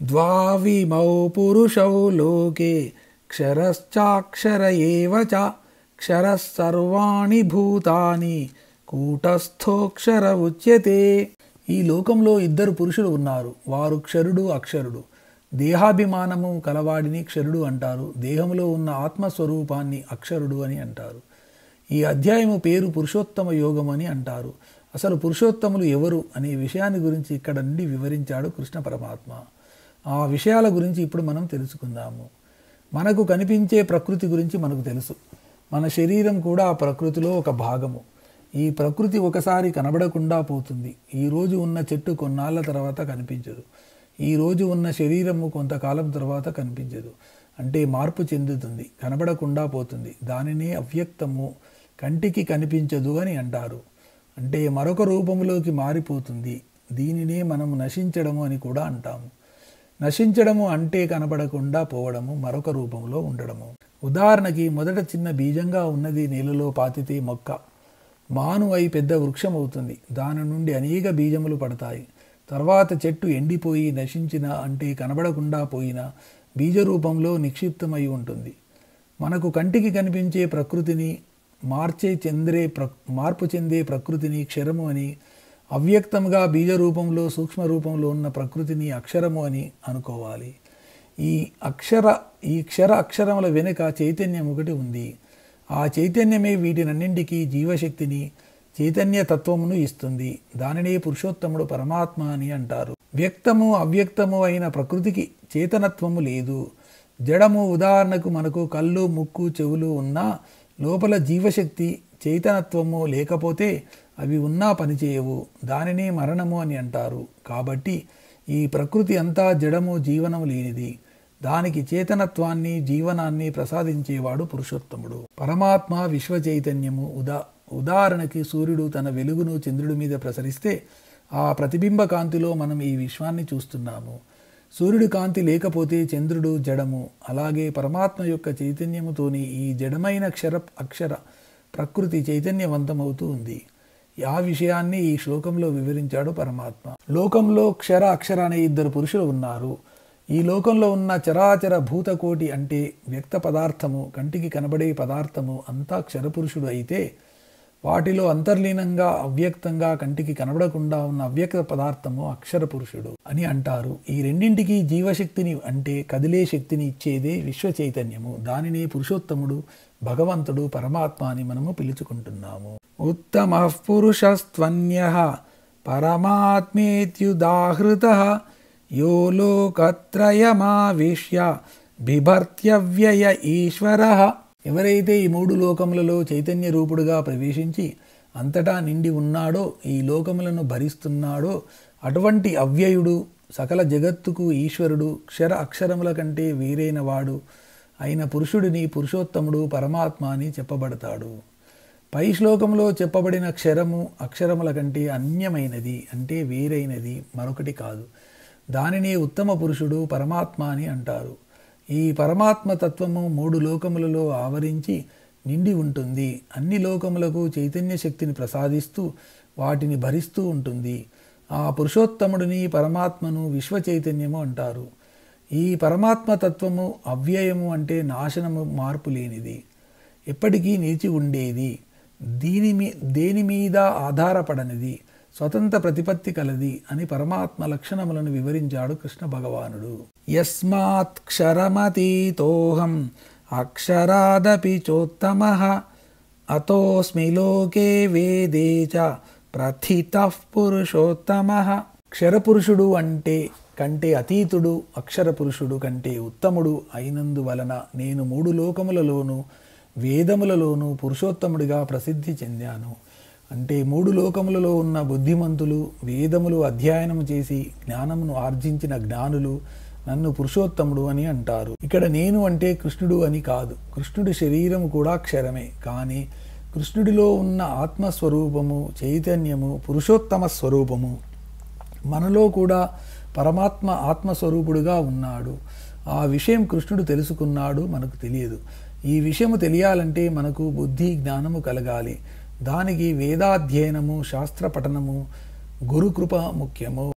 ద్వావిమౌ పురుషౌ లోకే క్షరశ్చాక్షర ఏవ చ క్షరః సర్వాణి భూతాని కూటస్థోక్షర ఉచ్యతే. ఈ లోకంలో ఇద్దరు పురుషులు ఉన్నారు. వారు క్షరుడు అక్షరుడు. దేహాభిమానము కలవాడిని క్షరుడు అంటారు. దేహంలో ఉన్న ఆత్మస్వరూపాన్ని అక్షరుడు అని అంటారు. ఈ అధ్యాయము పేరు పురుషోత్తమ యోగం అని అంటారు. అసలు పురుషోత్తములు ఎవరు అనే విషయాన్ని గురించి ఇక్కడ నుండి వివరించాడు కృష్ణ పరమాత్మ. ఆ విషయాల గురించి ఇప్పుడు మనం తెలుసుకుందాము. మనకు కనిపించే ప్రకృతి గురించి మనకు తెలుసు. మన శరీరం కూడా ఆ ప్రకృతిలో ఒక భాగము. ఈ ప్రకృతి ఒకసారి కనబడకుండా పోతుంది. ఈరోజు ఉన్న చెట్టు కొన్నాళ్ళ తర్వాత కనిపించదు. ఈరోజు ఉన్న శరీరము కొంతకాలం తర్వాత కనిపించదు. అంటే మార్పు చెందుతుంది, కనబడకుండా పోతుంది. దానినే అవ్యక్తము, కంటికి కనిపించదు అని అంటారు. అంటే మరొక రూపంలోకి మారిపోతుంది. దీనినే మనము నశించడము అని కూడా అంటాము. నశించడము అంటే కనబడకుండా పోవడము, మరొక రూపంలో ఉండడము. ఉదాహరణకి మొదట చిన్న బీజంగా ఉన్నది నేలలో పాతితే మొక్క మాను అయి పెద్ద వృక్షం అవుతుంది. దాని నుండి అనేక బీజములు పడతాయి. తర్వాత చెట్టు ఎండిపోయి నశించిన, అంటే కనబడకుండా పోయిన బీజరూపంలో నిక్షిప్తమై ఉంటుంది. మనకు కంటికి కనిపించే ప్రకృతిని మార్పు చెందే ప్రకృతిని క్షరము అని, అవ్యక్తంగా బీజరూపంలో సూక్ష్మ రూపంలో ఉన్న ప్రకృతిని అక్షరము అని అనుకోవాలి. ఈ క్షర అక్షరముల వెనుక చైతన్యం ఒకటి ఉంది. ఆ చైతన్యమే వీటినన్నింటికీ జీవశక్తిని, చైతన్యతత్వమును ఇస్తుంది. దానినే పురుషోత్తముడు పరమాత్మ అని అంటారు. వ్యక్తము అవ్యక్తము అయిన ప్రకృతికి చేతనత్వము లేదు. జడము, ఉదాహరణకు మనకు కళ్ళు, ముక్కు, చెవులు ఉన్నా లోపల జీవశక్తి, చైతనత్వము లేకపోతే అవి ఉన్నా పనిచేయవు. దానినే మరణము అని అంటారు. కాబట్టి ఈ ప్రకృతి అంతా జడము, జీవనము లేనిది. దానికి చేతనత్వాన్ని, జీవనాన్ని ప్రసాదించేవాడు పురుషోత్తముడు. పరమాత్మ విశ్వ చైతన్యము. ఉదాహరణకి సూర్యుడు తన వెలుగును చంద్రుడి మీద ప్రసరిస్తే ఆ ప్రతిబింబ కాంతిలో మనం ఈ విశ్వాన్ని చూస్తున్నాము. సూర్యుడి కాంతి లేకపోతే చంద్రుడు జడము. అలాగే పరమాత్మ యొక్క చైతన్యముతోని ఈ జడమైన అక్షర ప్రకృతి చైతన్యవంతమవుతూ ఉంది. ఆ విషయాన్ని ఈ శ్లోకంలో వివరించాడు పరమాత్మ. లోకంలో క్షర అక్షర అనే ఇద్దరు పురుషులు ఉన్నారు. ఈ లోకంలో ఉన్న చరాచర భూతకోటి అంటే వ్యక్త పదార్థము, కంటికి కనబడే పదార్థము అంతా క్షరపురుషుడు అయితే, వాటిలో అంతర్లీనంగా అవ్యక్తంగా కంటికి కనబడకుండా ఉన్న అవ్యక్త పదార్థము అక్షర పురుషుడు అని అంటారు. ఈ రెండింటికి జీవశక్తిని, అంటే కదిలే శక్తిని ఇచ్చేదే విశ్వ చైతన్యము. దానినే పురుషోత్తముడు, భగవంతుడు, పరమాత్మ అని మనము పిలుచుకుంటున్నాము. ఉత్తమః పురుషస్త్వన్యః పరమాత్మేత్యుదాహృతః యో లోకత్రయమావిశ్య బిభర్త్యవ్యయ ఈశ్వరః. ఎవరైతే ఈ మూడు లోకములలో చైతన్య రూపుడుగా ప్రవేశించి అంతటా నిండి ఉన్నాడో, ఈ లోకములను భరిస్తున్నాడో, అటువంటి అవ్యయుడు, సకల జగత్తుకు ఈశ్వరుడు, క్షర అక్షరముల కంటే వేరైన వాడు అయిన పురుషుడిని పురుషోత్తముడు, పరమాత్మ అని చెప్పబడతాడు. పై శ్లోకంలో చెప్పబడిన క్షరము అక్షరముల కంటే అన్యమైనది, అంటే వేరైనది మరొకటి కాదు. దానిని ఉత్తమ పురుషుడు, పరమాత్మ అని అంటారు. ఈ పరమాత్మ తత్వము మూడు లోకములలో ఆవరించి నిండి ఉంటుంది. అన్ని లోకములకు చైతన్య శక్తిని ప్రసాదిస్తూ వాటిని భరిస్తూ ఉంటుంది. ఆ పురుషోత్తముడిని, పరమాత్మను విశ్వ చైతన్యము అంటారు. ఈ పరమాత్మ తత్వము అవ్యయము, అంటే నాశనము, మార్పు లేనిది, ఎప్పటికీ నిలిచి ఉండేది, దేని మీద ఆధారపడనిది, స్వతంత్ర ప్రతిపత్తి కలది అని పరమాత్మ లక్షణములను వివరించాడు కృష్ణ భగవానుడు. యస్మాత్ క్షరమతీతోహం అక్షరాదపి చోత్తమః అతోస్మి లోకే వేదే చ ప్రథితః పురుషోత్తమః. క్షరపురుషుడు కంటే అతీతుడు, అక్షర పురుషుడు కంటే ఉత్తముడు అయినందువలన నేను మూడు లోకములలోనూ వేదములలోనూ పురుషోత్తముడిగా ప్రసిద్ధి చెందాను. అంటే మూడు లోకములలో ఉన్న బుద్ధిమంతులు, వేదములు అధ్యయనం చేసి జ్ఞానమును ఆర్జించిన జ్ఞానులు నన్ను పురుషోత్తముడు అని అంటారు. ఇక్కడ నేను అంటే కృష్ణుడు అని కాదు. కృష్ణుడి శరీరము కూడా క్షరమే. కానీ కృష్ణుడిలో ఉన్న ఆత్మస్వరూపము, చైతన్యము, పురుషోత్తమ స్వరూపము మనలో కూడా పరమాత్మ ఆత్మస్వరూపుడుగా ఉన్నాడు. ఆ విషయం కృష్ణుడు తెలుసుకున్నాడు, మనకు తెలియదు. ఈ విషయము తెలియాలంటే మనకు బుద్ధి, జ్ఞానము కలగాలి. దానికి వేదాధ్యయనము, శాస్త్ర పఠనము, గురుకృప ముఖ్యము.